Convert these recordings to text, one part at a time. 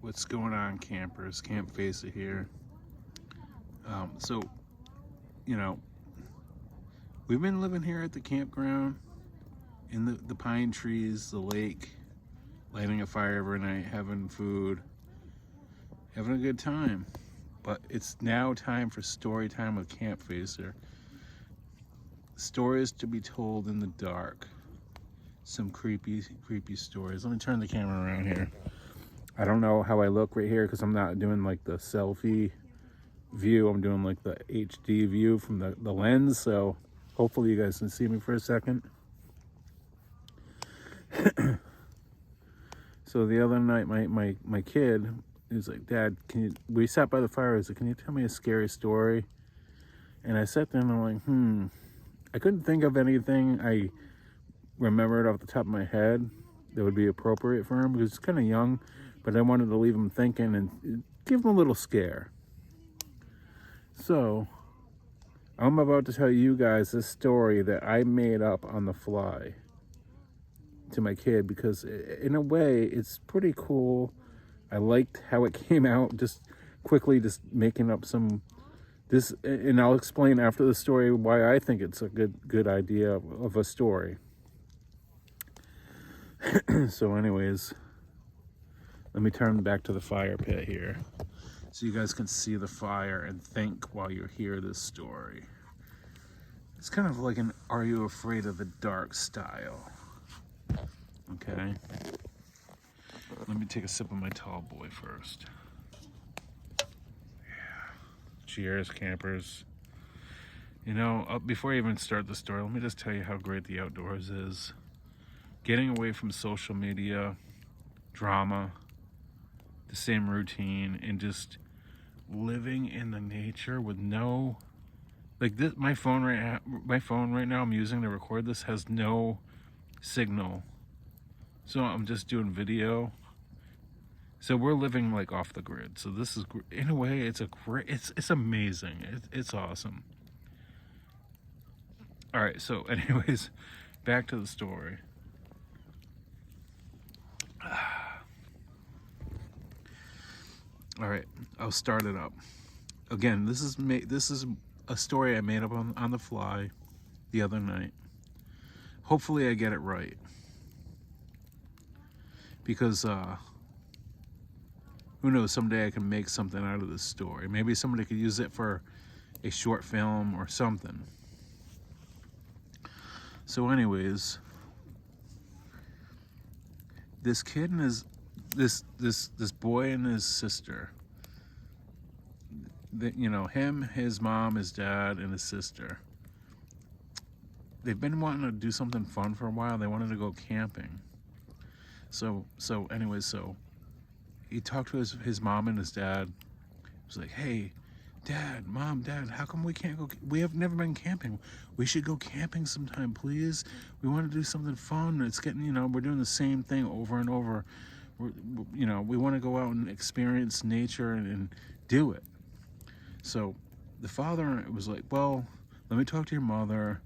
What's going on, campers? Camp Facer here. So, you know, we've been living here at the campground in the pine trees, the lake, lighting a fire every night, having food, having a good time. But it's now time for story time with Camp Facer. Stories to be told in the dark. Some creepy stories. Let me turn the camera around here. I don't know how I look right here because I'm not doing like the selfie view. I'm doing like the HD view from the lens. So hopefully you guys can see me for a second. So the other night, my kid was like, Dad, we sat by the fire. He's like, can you tell me a scary story? And I sat there and I'm like, I couldn't think of anything I remembered off the top of my head that would be appropriate for him because he's kind of young, but I wanted to leave him thinking and give him a little scare. So I'm about to tell you guys this story that I made up on the fly to my kid because in a way it's pretty cool. I liked how it came out, just making up this, and I'll explain after the story why I think it's a good idea of a story. So anyways, let me turn back to the fire pit here so you guys can see the fire and think while you hear this story. It's kind of like an Are You Afraid of the Dark style. Okay. Let me take a sip of my tall boy first. Yeah. Cheers, campers. You know, before I even start the story, let me just tell you how great the outdoors is. Getting away from social media, drama, the same routine, and just living in the nature with no, like this. My phone right now I'm using to record this has no signal, so I'm just doing video. So we're living like off the grid. So this is, in a way, it's amazing. It's awesome. All right. So, anyways, back to the story. All right, I'll start it up. Again, this is a story I made up on the fly the other night. Hopefully I get it right. Because who knows, someday I can make something out of this story. Maybe somebody could use it for a short film or something. So anyways, this kid and this boy and his sister, him, his mom, his dad, and his sister, they've been wanting to do something fun for a while. They wanted to go camping. So he talked to his mom and his dad. He was like, hey, Dad, Mom, Dad, how come we can't go? We have never been camping. We should go camping sometime, please. We want to do something fun. It's getting, we're doing the same thing over and over. We want to go out and experience nature and do it. So the father was like, well, let me talk to your mother.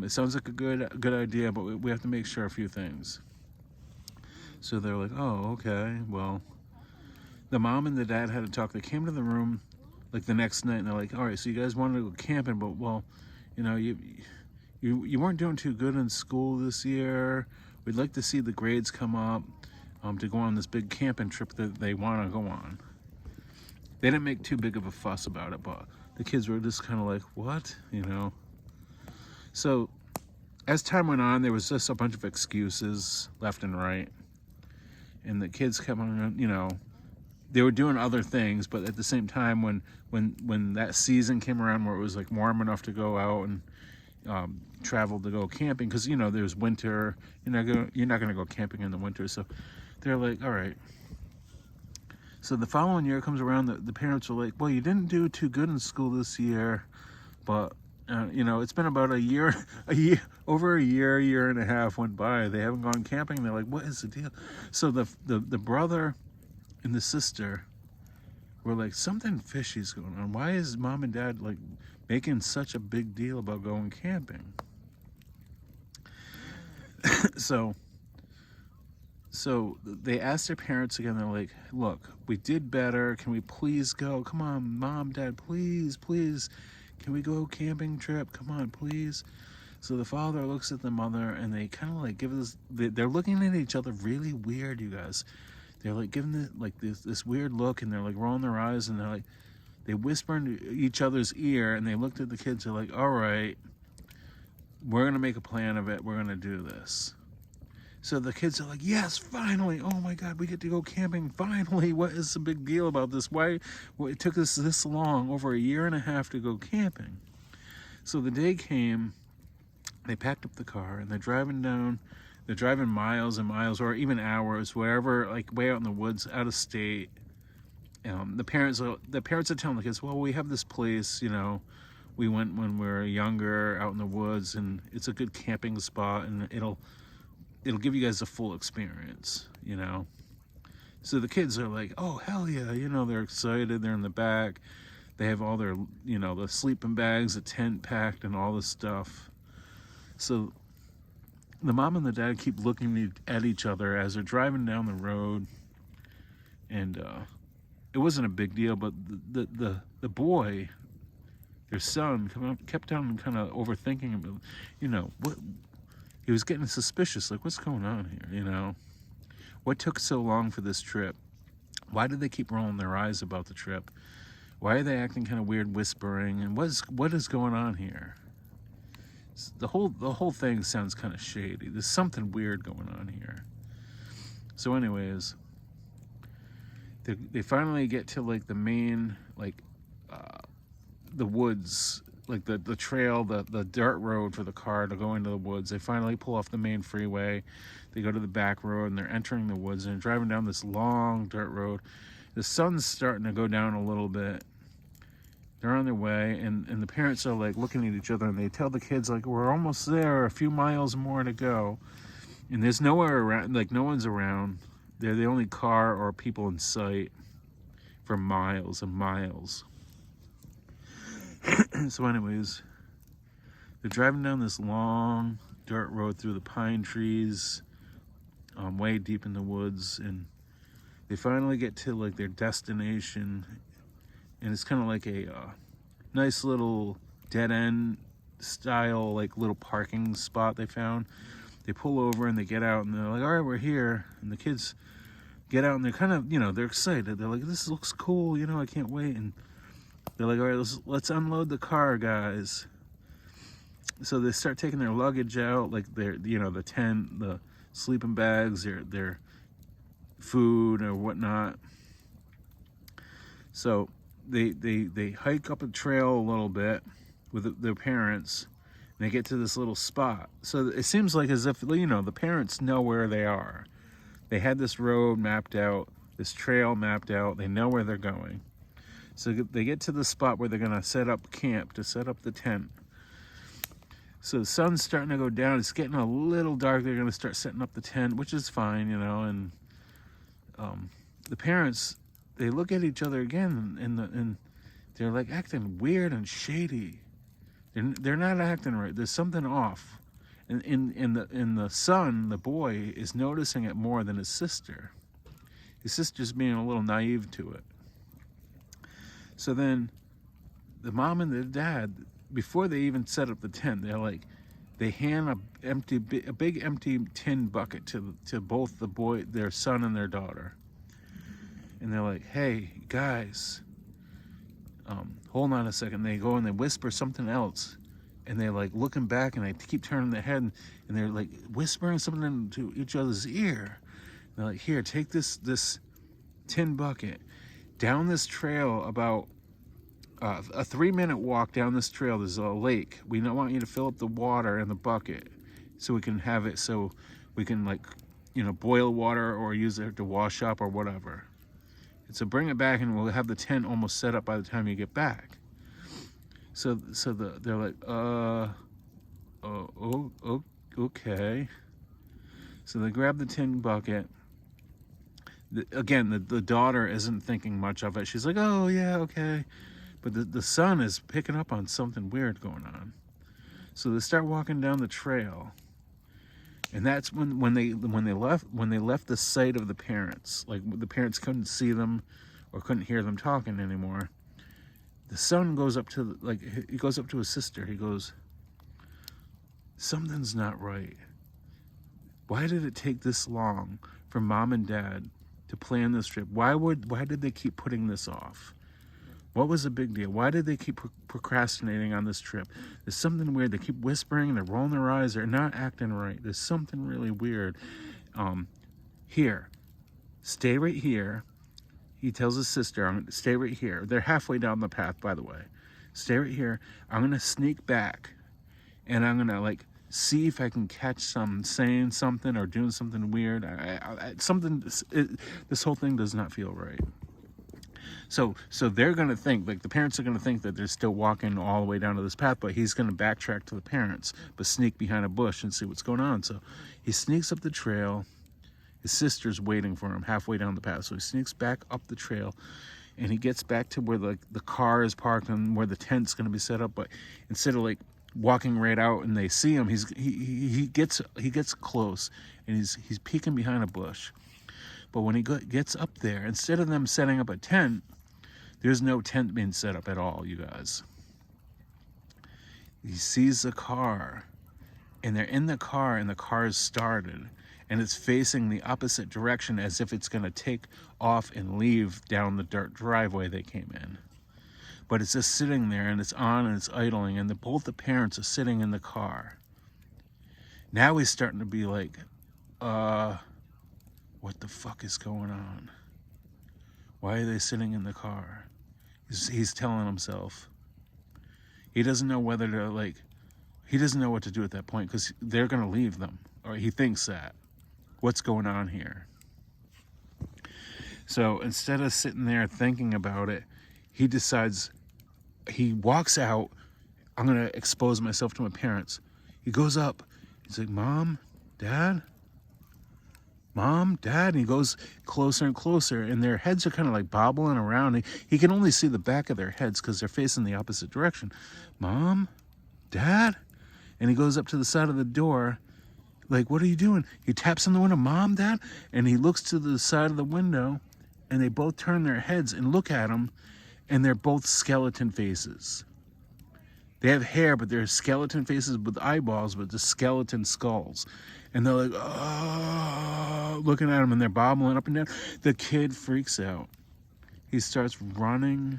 It sounds like a good idea, but we have to make sure a few things. So they're like, oh, okay. Well, the mom and the dad had to talk. They came to the room like the next night and they're like, all right, so you guys wanted to go camping, but you weren't doing too good in school this year. We'd like to see the grades come up to go on this big camping trip that they want to go on. They didn't make too big of a fuss about it, but the kids were just kind of like, what? So as time went on, there was just a bunch of excuses left and right. And the kids kept on, they were doing other things, but at the same time, when that season came around where it was like warm enough to go out and travel to go camping, because there's winter, you're not gonna go camping in the winter, so they're like, all right. So the following year comes around, the parents are like, well, you didn't do too good in school this year, but it's been about over a year and a half went by. They haven't gone camping. They're like, what is the deal? So the brother and the sister were like, something fishy's going on. Why is Mom and Dad like making such a big deal about going camping? So So they asked their parents again. They're like, look, we did better. Can we please go? Come on, Mom, Dad, please, please. Can we go camping trip? Come on, please. So the father looks at the mother, and they kind of like give this. They're looking at each other really weird, you guys. They're like giving this weird look, and they're like rolling their eyes, and they're like, they whisper into each other's ear, and they looked at the kids. They're like, all right, we're gonna make a plan of it. We're gonna do this. So the kids are like, yes, finally. Oh my God, we get to go camping finally. What is the big deal about this? Why it took us this long, over a year and a half, to go camping? So the day came. They packed up the car, and they're driving down. They're driving miles and miles, or even hours, wherever, like way out in the woods, out of state. The parents are telling the kids, well, we have this place, we went when we were younger, out in the woods, and it's a good camping spot, and it'll give you guys a full experience. So the kids are like, oh, hell yeah, they're excited. They're in the back. They have all their, the sleeping bags, the tent packed, and all this stuff. So the mom and the dad keep looking at each other as they're driving down the road, and it wasn't a big deal, but the boy, their son, kept on kind of overthinking about, what he was getting suspicious, like, what's going on here, what took so long for this trip? Why did they keep rolling their eyes about the trip? Why are they acting kind of weird, whispering, and what is going on here? The whole thing sounds kind of shady. There's something weird going on here. So anyways, they finally get to like the main, like the woods, like the trail, the dirt road for the car to go into the woods. They finally pull off the main freeway. They go to the back road, and they're entering the woods, and they're driving down this long dirt road. The sun's starting to go down a little bit. They're on their way, and the parents are like looking at each other, and they tell the kids, like, we're almost there, a few miles more to go. And there's nowhere around, like no one's around. They're the only car or people in sight for miles and miles. So anyways, they're driving down this long dirt road through the pine trees, way deep in the woods, and they finally get to like their destination. And it's kind of like a nice little dead end style, like little parking spot they found. They pull over and they get out, and they're like, all right, we're here. And the kids get out, and they're kind of, they're excited. They're like, this looks cool, I can't wait. And they're like, all right, let's unload the car, guys. So they start taking their luggage out, like their, the tent, the sleeping bags, their food or whatnot. So they hike up a trail a little bit with their parents, and they get to this little spot. So it seems like as if, the parents know where they are. They had this road mapped out, this trail mapped out. They know where they're going. So they get to the spot where they're going to set up camp, to set up the tent. So the sun's starting to go down. It's getting a little dark. They're going to start setting up the tent, which is fine, and the parents, they look at each other again, and they're like acting weird and shady. They're not acting right. There's something off. And in the son, the boy, is noticing it more than his sister. His sister's being a little naive to it. So then the mom and the dad, before they even set up the tent, they hand a big empty tin bucket to both their son and their daughter. And they're like, hey, guys, hold on a second. They go and they whisper something else. And they're like looking back, and they keep turning their head, and they're like whispering something into each other's ear. And they're like, here, take this tin bucket. Down this trail, about a 3-minute walk down this trail, there's a lake. We don't want you to fill up the water in the bucket so we can have it, so we can boil water or use it to wash up or whatever. So bring it back, and we'll have the tent almost set up by the time you get back. So they're like, okay. So they grab the tin bucket. Again, the daughter isn't thinking much of it. She's like, oh yeah, okay. But the son is picking up on something weird going on. So they start walking down the trail. And that's when they left the sight of the parents, like the parents couldn't see them or couldn't hear them talking anymore. The son goes up to he goes up to his sister. He goes, something's not right. Why did it take this long for mom and dad to plan this trip? Why did they keep putting this off? What was the big deal? Why did they keep procrastinating on this trip? There's something weird. They keep whispering, they're rolling their eyes, they're not acting right. There's something really weird. Here, stay right here. He tells his sister, I'm gonna stay right here. They're halfway down the path, by the way. Stay right here. I'm gonna sneak back, and I'm gonna see if I can catch some saying something or doing something weird. This whole thing does not feel right. So they're gonna think, the parents are gonna think that they're still walking all the way down to this path, but he's gonna backtrack to the parents, but sneak behind a bush and see what's going on. So he sneaks up the trail. His sister's waiting for him halfway down the path. So he sneaks back up the trail, and he gets back to where the car is parked and where the tent's gonna be set up. But instead of walking right out and they see him, he gets close, and he's peeking behind a bush. But when he gets up there, instead of them setting up a tent, there's no tent being set up at all, you guys. He sees the car, and they're in the car, and the car is started, and it's facing the opposite direction as if it's going to take off and leave down the dirt driveway they came in. But it's just sitting there, and it's on, and it's idling, and both the parents are sitting in the car. Now he's starting to be like, what the fuck is going on? Why are they sitting in the car? He's telling himself. He doesn't know whether to, he doesn't know what to do at that point, because they're going to leave them. Or he thinks that. What's going on here? So instead of sitting there thinking about it, he decides, he walks out. I'm going to expose myself to my parents. He goes up. He's like, Mom, Dad? Mom, Dad? And he goes closer and closer, and their heads are kind of bobbling around. He can only see the back of their heads because they're facing the opposite direction. Mom? Dad? And he goes up to the side of the door, what are you doing? He taps on the window, Mom, Dad? And he looks to the side of the window, and they both turn their heads and look at him, and they're both skeleton faces. They have hair, but they're skeleton faces with eyeballs, but just skeleton skulls. And they're like, oh, looking at him, and they're bobbling up and down. The kid freaks out. He starts running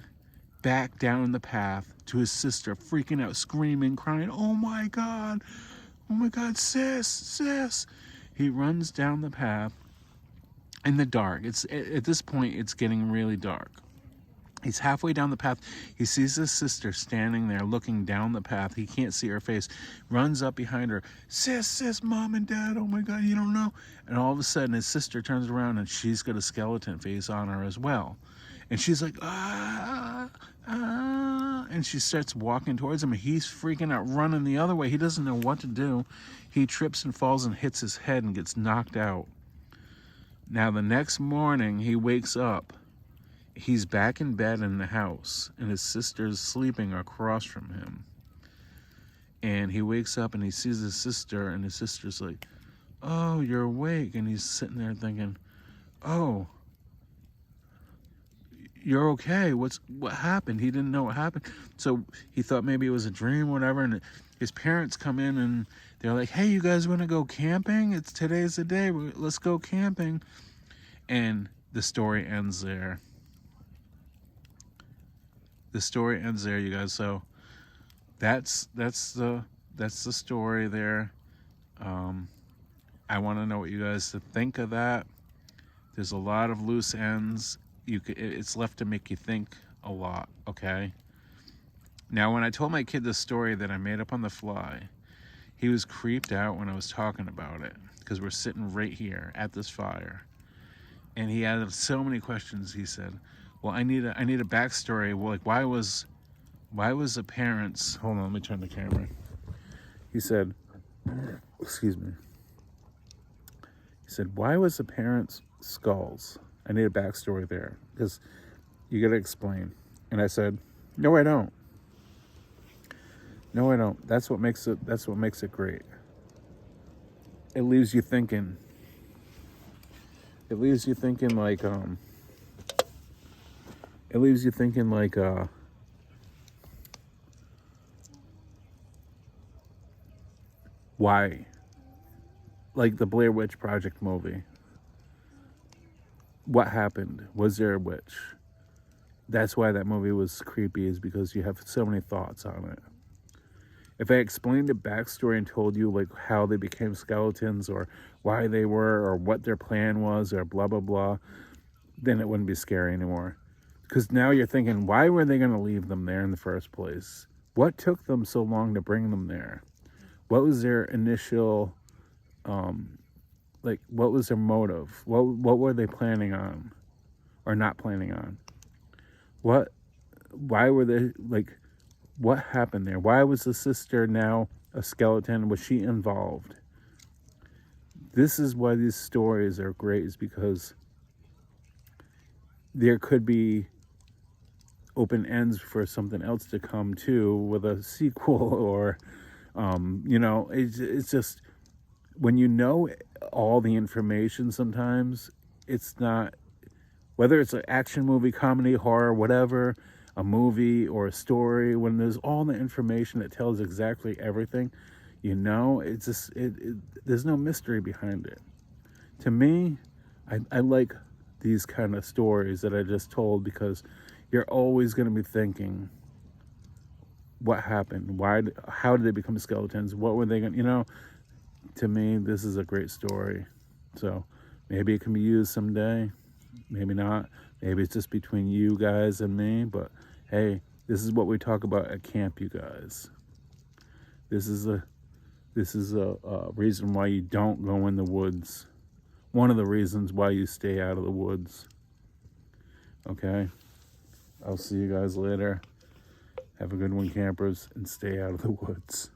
back down the path to his sister, freaking out, screaming, crying, oh my God, sis. He runs down the path in the dark. At this point, it's getting really dark. He's halfway down the path. He sees his sister standing there looking down the path. He can't see her face. Runs up behind her. Sis, Mom and Dad, oh my God, you don't know. And all of a sudden, his sister turns around, and she's got a skeleton face on her as well. And she's like, and she starts walking towards him. And he's freaking out, running the other way. He doesn't know what to do. He trips and falls and hits his head and gets knocked out. Now, the next morning, he wakes up. He's back in bed in the house, and his sister's sleeping across from him. And he wakes up, and he sees his sister, and his sister's like, oh, you're awake. And he's sitting there thinking, oh, you're okay. What happened? He didn't know what happened. So he thought maybe it was a dream or whatever. And his parents come in, and they're like, hey, you guys want to go camping? Today's the day. Let's go camping. And the story ends there. The story ends there, you guys. So that's the story there. I want to know what you guys think of that. There's a lot of loose ends. It's left to make you think a lot. Okay. Now, when I told my kid this story that I made up on the fly, he was creeped out when I was talking about it, because we're sitting right here at this fire, and he had so many questions. He said, well, I need a backstory. Well, why was the parents... Hold on, let me turn the camera. He said, excuse me. He said, why was the parents' skulls? I need a backstory there, because you got to explain. And I said, no, I don't. No, I don't. That's what makes it great. it leaves you thinking. It leaves you thinking like it leaves you thinking like why? Like the Blair Witch Project movie. What happened? Was there a witch? That's why that movie was creepy, is because you have so many thoughts on it. If I explained the backstory and told you like how they became skeletons or why they were or what their plan was or blah, blah, blah, then it wouldn't be scary anymore. Because now you're thinking, why were they going to leave them there in the first place? What took them so long to bring them there? What was their initial, what was their motive? What were they planning on or not planning on? Why were they, like, what happened there? Why was the sister now a skeleton? Was she involved? This is why these stories are great, is because there could be open ends for something else to come too with a sequel or, it's just, when you know all the information sometimes, it's not, whether it's an action movie, comedy, horror, whatever, a movie or a story, when there's all the information that tells exactly everything, it's just, there's no mystery behind it. To me, I like these kind of stories that I just told, because you're always going to be thinking, what happened? How did they become skeletons? What were they going to, to me, this is a great story. So maybe it can be used someday. Maybe not. Maybe it's just between you guys and me. But hey, this is what we talk about at camp, you guys. This is a reason why you don't go in the woods. One of the reasons why you stay out of the woods. Okay? I'll see you guys later. Have a good one, campers, and stay out of the woods.